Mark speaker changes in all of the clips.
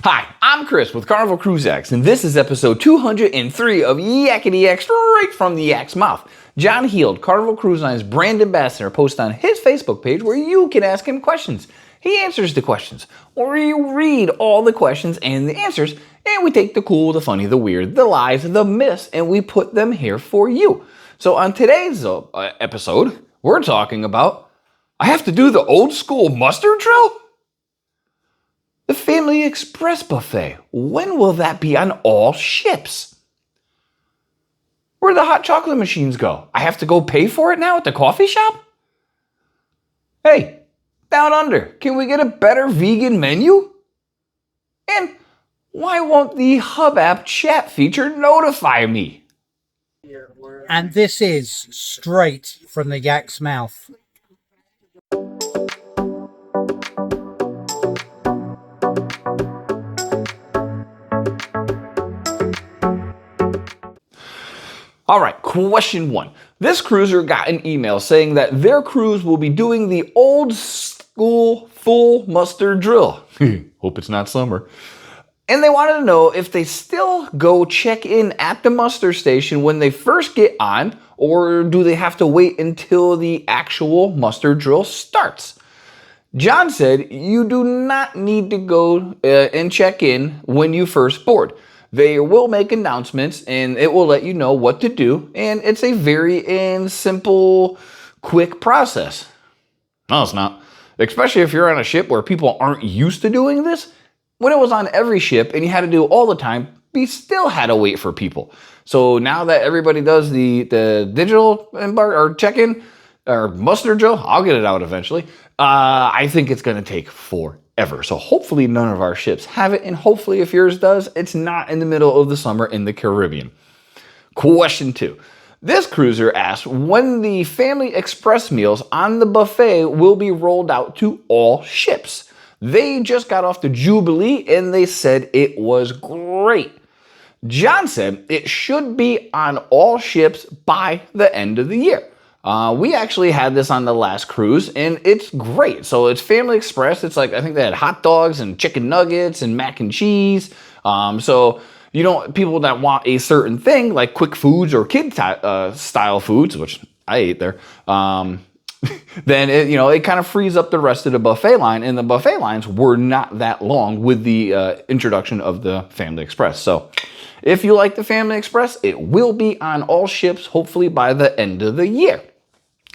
Speaker 1: Hi, I'm Chris with Carnival Cruise Yaks, and this is episode 203 of Yakety-Yak, straight from the Yak's mouth. John Heald, Carnival Cruise Line's brand ambassador, posts on his Facebook page where you can ask him questions. He answers the questions, or you read all the questions and the answers, and we take the cool, the funny, the weird, the lies, the myths, and we put them here for you. So on today's episode, we're talking about, I have to do the old school mustard drill? The Family Express buffet, when will that be on all ships? Where'd the hot chocolate machines go? I have to go pay for it now at the coffee shop? Hey, down under, can we get a better vegan menu? And why won't the Hub app chat feature notify me?
Speaker 2: And this is straight from the Yak's mouth.
Speaker 1: All right, question one. This cruiser got an email saying that their cruise will be doing the old school full mustard drill. Hope it's not summer. And they wanted to know if they still go check in at the muster station when they first get on, or do they have to wait until the actual muster drill starts? John said you do not need to go and check in when you first board. They will make announcements and it will let you know what to do, and it's a very simple, quick process. No, it's not. Especially if you're on a ship where people aren't used to doing this. When it was on every ship and you had to do it all the time, we still had to wait for people. So now that everybody does the digital embark or check-in or muster drill, I'll get it out eventually. I think it's going to take forever. So hopefully none of our ships have it, and hopefully if yours does, it's not in the middle of the summer in the Caribbean. Question two. This cruiser asked when the Family Express meals on the buffet will be rolled out to all ships. They just got off the Jubilee and they said it was great. John said it should be on all ships by the end of the year. We actually had this on the last cruise and it's great. So it's Family Express. It's like, I think they had hot dogs and chicken nuggets and mac and cheese. So, you know, people that want a certain thing like quick foods or kid style foods, which I ate there, then it kind of frees up the rest of the buffet line, and the buffet lines were not that long with the introduction of the Family Express. So if you like the Family Express, it will be on all ships hopefully by the end of the year.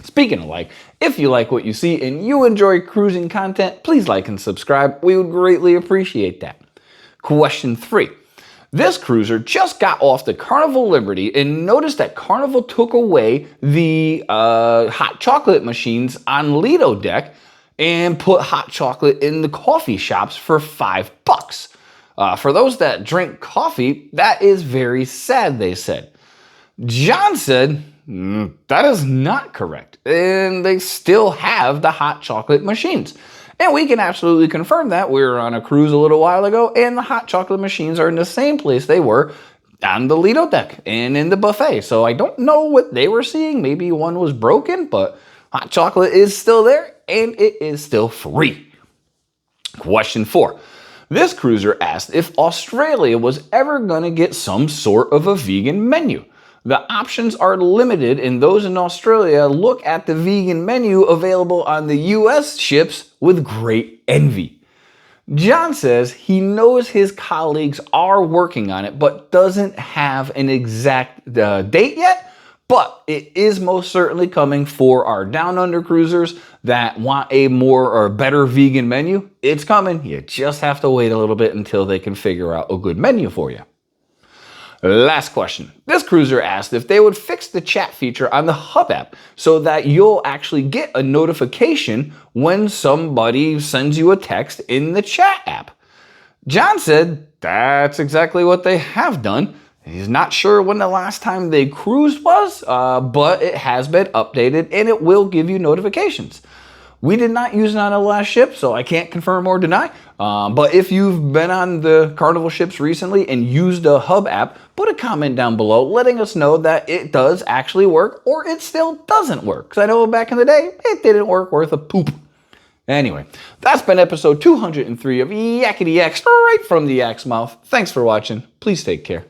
Speaker 1: Speaking of like, if you like what you see and you enjoy cruising content, please like and subscribe. We would greatly appreciate that. Question three. This cruiser just got off the Carnival Liberty and noticed that Carnival took away the hot chocolate machines on Lido deck and put hot chocolate in the coffee shops for $5. For those that drink coffee, that is very sad, they said. John said, that is not correct. And they still have the hot chocolate machines. And we can absolutely confirm that. We were on a cruise a little while ago, and the hot chocolate machines are in the same place they were on the Lido deck and in the buffet. So I don't know what they were seeing. Maybe one was broken, but hot chocolate is still there, and it is still free. Question four. This cruiser asked if Australia was ever going to get some sort of a vegan menu. The options are limited, and those in Australia look at the vegan menu available on the US ships with great envy. John says he knows his colleagues are working on it, but doesn't have an exact date yet, but it is most certainly coming for our down under cruisers that want a more or better vegan menu. It's coming. You just have to wait a little bit until they can figure out a good menu for you. Last question. This cruiser asked if they would fix the chat feature on the Hub app so that you'll actually get a notification when somebody sends you a text in the chat app. John said that's exactly what they have done. He's not sure when the last time they cruised was, but it has been updated and it will give you notifications. We did not use it on the last ship, so I can't confirm or deny. But if you've been on the Carnival ships recently and used the Hub app, put a comment down below letting us know that it does actually work or it still doesn't work. Because I know back in the day, it didn't work worth a poop. Anyway, that's been episode 203 of Yakety-Yak, straight from the Yak's mouth. Thanks for watching. Please take care.